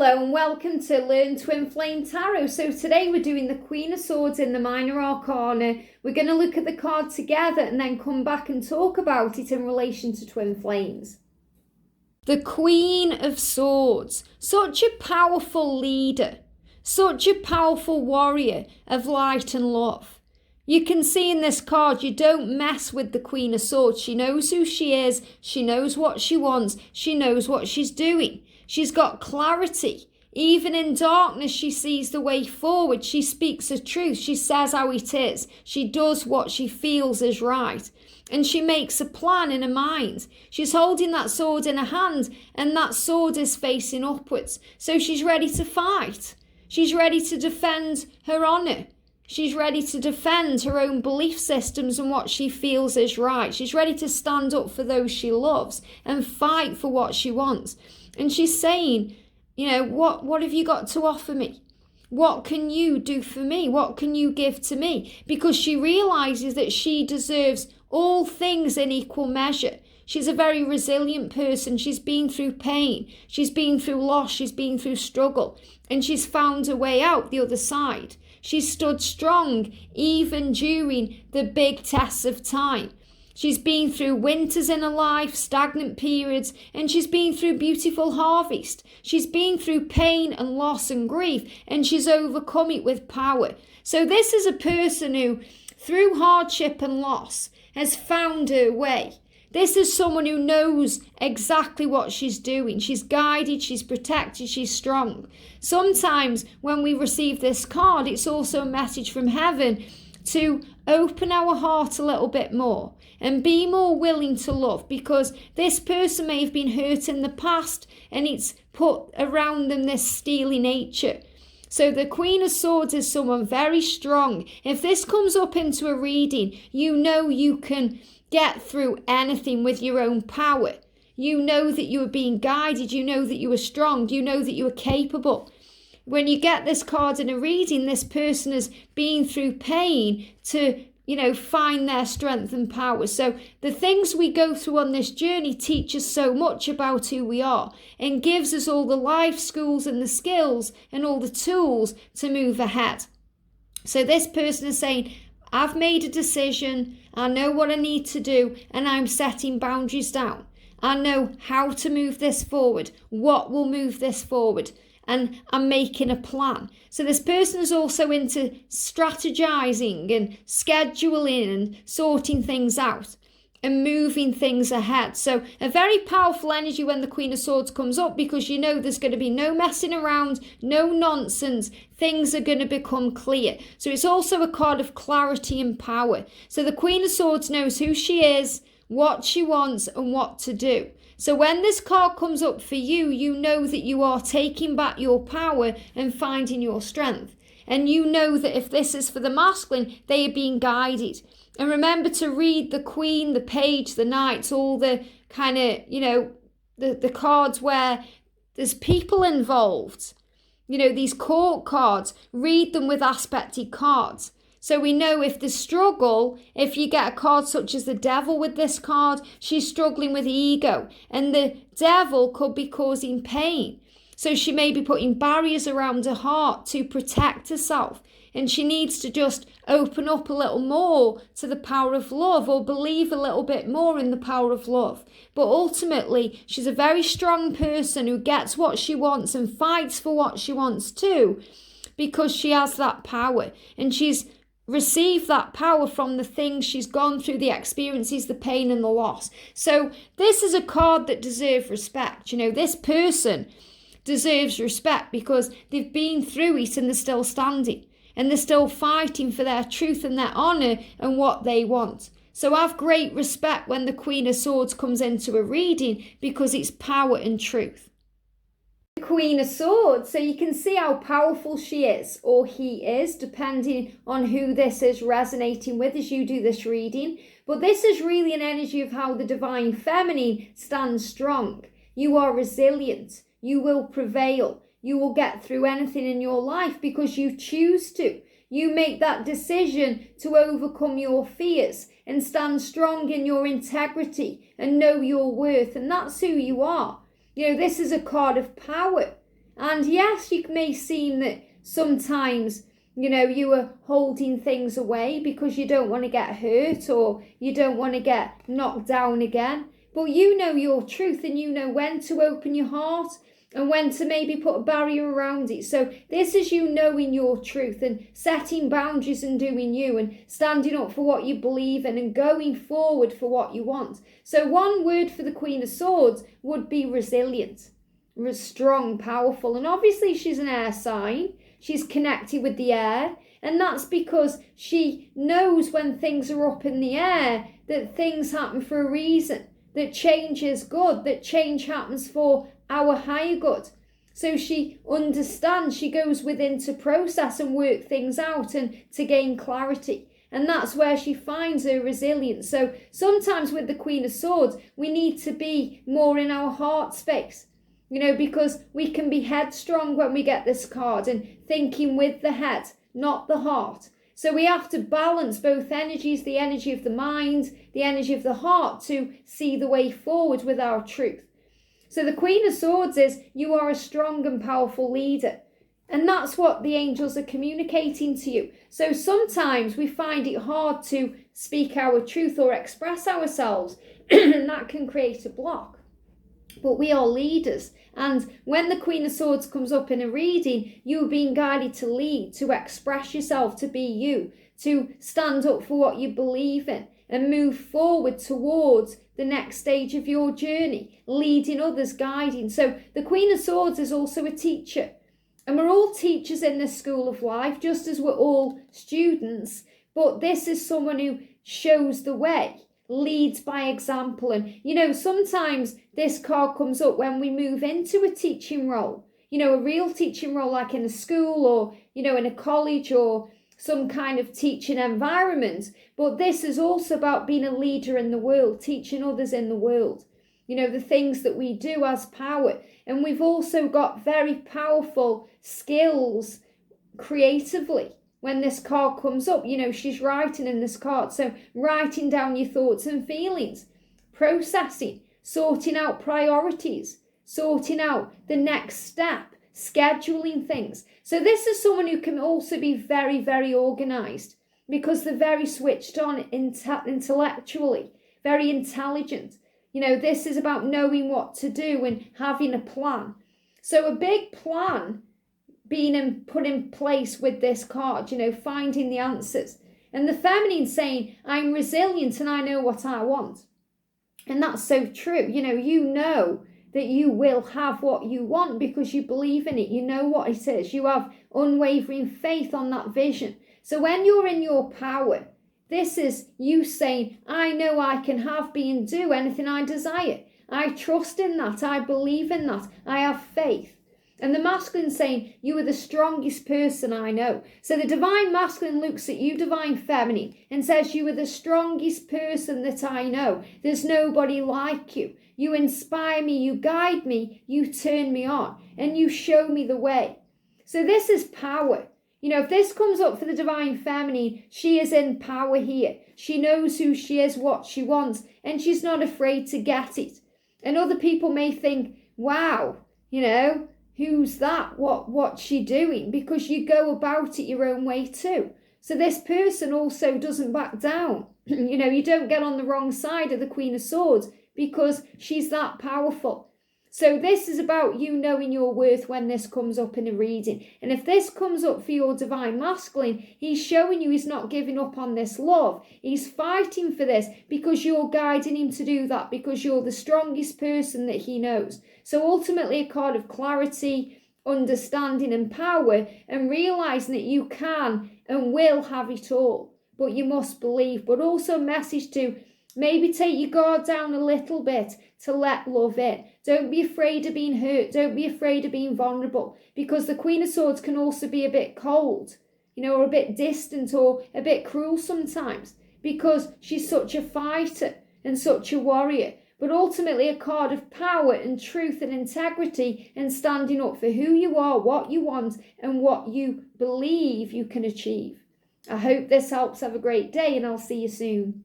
Hello and welcome to Learn Twin Flame Tarot. So today we're doing the Queen of Swords in the Minor Arcana. We're going to look at the card together and then come back and talk about it in relation to Twin Flames. The Queen of Swords, such a powerful leader, such a powerful warrior of light and love. You can see in this card, you don't mess with the Queen of Swords. She knows who she is, she knows what she wants, she knows what she's doing. She's got clarity. Even in darkness, she sees the way forward. She speaks the truth. She says how it is. She does what she feels is right. And she makes a plan in her mind. She's holding that sword in her hand, and that sword is facing upwards. So she's ready to fight. She's ready to defend her honour. She's ready to defend her own belief systems and what she feels is right. She's ready to stand up for those she loves and fight for what she wants. And she's saying, you know, what have you got to offer me? What can you do for me? What can you give to me? Because she realizes that she deserves all things in equal measure. She's a very resilient person. She's been through pain. She's been through loss. She's been through struggle. And she's found a way out the other side. She's stood strong even during the big tests of time. She's been through winters in her life, stagnant periods, and she's been through beautiful harvest. She's been through pain and loss and grief, and she's overcome it with power. So this is a person who, through hardship and loss, has found her way. This is someone who knows exactly what she's doing. She's guided, she's protected, she's strong. Sometimes when we receive this card, it's also a message from heaven to open our heart a little bit more and be more willing to love, because this person may have been hurt in the past and it's put around them this steely nature. So the Queen of Swords is someone very strong. If this comes up into a reading, you know you can get through anything with your own power. You know that you are being guided. You know that you are strong. You know that you are capable. When you get this card in a reading, this person has been through pain to, find their strength and power. So the things we go through on this journey teach us so much about who we are and gives us all the life skills and the skills and all the tools to move ahead. So this person is saying, I've made a decision, I know what I need to do, and I'm setting boundaries down. I know how to move this forward, what will move this forward, and I'm making a plan. So this person is also into strategizing and scheduling and sorting things out and moving things ahead. So a very powerful energy when the Queen of Swords comes up, because you know there's going to be no messing around, no nonsense. Things are going to become clear. So it's also a card of clarity and power. So the Queen of Swords knows who she is, what she wants, and what to do. So when this card comes up for you, you know that you are taking back your power and finding your strength. And you know that if this is for the masculine, they are being guided. And remember to read the Queen, the Page, the Knights, all the kind of, the cards where there's people involved. These court cards, read them with aspected cards. So we know if there's struggle, if you get a card such as the Devil with this card, she's struggling with ego. And the Devil could be causing pain. So she may be putting barriers around her heart to protect herself. And she needs to just open up a little more to the power of love, or believe a little bit more in the power of love. But ultimately, she's a very strong person who gets what she wants and fights for what she wants too, because she has that power. And she's received that power from the things she's gone through, the experiences, the pain and the loss. So this is a card that deserves respect. This person deserves respect because they've been through it and they're still standing. And they're still fighting for their truth and their honour and what they want. So have great respect when the Queen of Swords comes into a reading, because it's power and truth. The Queen of Swords, so you can see how powerful she is, or he is, depending on who this is resonating with as you do this reading. But this is really an energy of how the Divine Feminine stands strong. You are resilient. You will prevail. You will get through anything in your life because you choose to. You make that decision to overcome your fears and stand strong in your integrity and know your worth. And that's who you are. This is a card of power. And yes, you may seem that sometimes, you are holding things away because you don't want to get hurt or you don't want to get knocked down again. But you know your truth and you know when to open your heart and when to maybe put a barrier around it. So this is you knowing your truth and setting boundaries and doing you and standing up for what you believe in and going forward for what you want. So one word for the Queen of Swords would be resilient, strong, powerful. And obviously she's an air sign. She's connected with the air. And that's because she knows when things are up in the air that things happen for a reason, that change is good, that change happens for our higher good. So she understands, she goes within to process and work things out and to gain clarity. And that's where she finds her resilience. So sometimes with the Queen of Swords, we need to be more in our heart space, because we can be headstrong when we get this card and thinking with the head, not the heart. So we have to balance both energies, the energy of the mind, the energy of the heart, to see the way forward with our truth. So the Queen of Swords is, you are a strong and powerful leader. And that's what the angels are communicating to you. So sometimes we find it hard to speak our truth or express ourselves, and that can create a block. But we are leaders. And when the Queen of Swords comes up in a reading, you're being guided to lead, to express yourself, to be you, to stand up for what you believe in and move forward towards the next stage of your journey, leading others, guiding. So the Queen of Swords is also a teacher. And we're all teachers in this school of life, just as we're all students. But this is someone who shows the way, leads by example. And, sometimes this card comes up when we move into a teaching role, a real teaching role like in a school or, in a college or some kind of teaching environment. But this is also about being a leader in the world, teaching others in the world, the things that we do as power. And we've also got very powerful skills creatively. When this card comes up, she's writing in this card. So writing down your thoughts and feelings, processing, sorting out priorities, sorting out the next step, scheduling things. So this is someone who can also be very, very organized because they're very switched on intellectually, very intelligent. This is about knowing what to do and having a plan. So a big plan being put in place with this card, finding the answers. And the feminine saying, I'm resilient and I know what I want. And that's so true. You know that you will have what you want because you believe in it. You know what it is. You have unwavering faith on that vision. So when you're in your power, this is you saying, I know I can have, be and do anything I desire. I trust in that. I believe in that. I have faith. And the masculine saying, you are the strongest person I know. So the divine masculine looks at you, divine feminine, and says, you are the strongest person that I know. There's nobody like you. You inspire me, you guide me, you turn me on, and you show me the way. So this is power. If this comes up for the divine feminine, she is in power here. She knows who she is, what she wants, and she's not afraid to get it. And other people may think, wow, who's that? What's she doing? Because you go about it your own way too. So this person also doesn't back down. You don't get on the wrong side of the Queen of Swords because she's that powerful. So this is about you knowing your worth when this comes up in a reading. And if this comes up for your divine masculine, he's showing you he's not giving up on this love. He's fighting for this because you're guiding him to do that, because you're the strongest person that he knows. So ultimately a card of clarity, understanding and power, and realizing that you can and will have it all. But you must believe. But also a message to maybe take your guard down a little bit to let love in. Don't be afraid of being hurt. Don't be afraid of being vulnerable, because the Queen of Swords can also be a bit cold, or a bit distant or a bit cruel sometimes, because she's such a fighter and such a warrior. But ultimately a card of power and truth and integrity and standing up for who you are, what you want, and what you believe you can achieve. I hope this helps. Have a great day, and I'll see you soon.